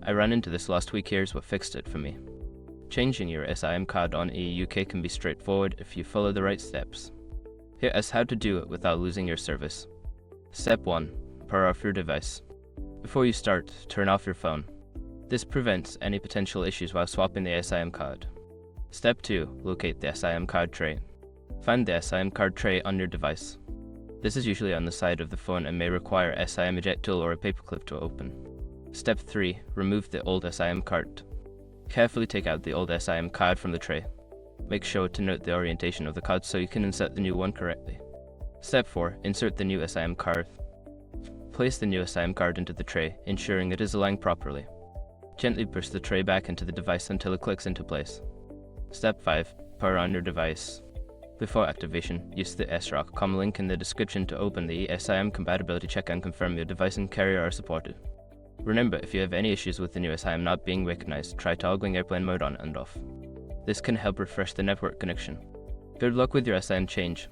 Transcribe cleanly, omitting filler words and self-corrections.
I ran into this last week. Here's what fixed it for me. Changing your eSIM card on eUK can be straightforward if you follow the right steps. Here is how to do it without losing your service. Step 1. Power off your device. Before you start, turn off your phone. This prevents any potential issues while swapping the eSIM card. Step 2. Locate the eSIM card tray. Find the eSIM card tray on your device. This is usually on the side of the phone and may require eSIM eject tool or a paperclip to open. Step 3. Remove the old eSIM card. Carefully take out the old eSIM card from the tray. Make sure to note the orientation of the card so you can insert the new one correctly. Step 4. Insert the new eSIM card. Place the new eSIM card into the tray, ensuring it is aligned properly. Gently push the tray back into the device until it clicks into place. Step 5. Power on your device. Before activation, use the SROC.com link in the description to open the eSIM compatibility check and confirm your device and carrier are supported. Remember, if you have any issues with the new eSIM not being recognized, try toggling airplane mode on and off. This can help refresh the network connection. Good luck with your eSIM change.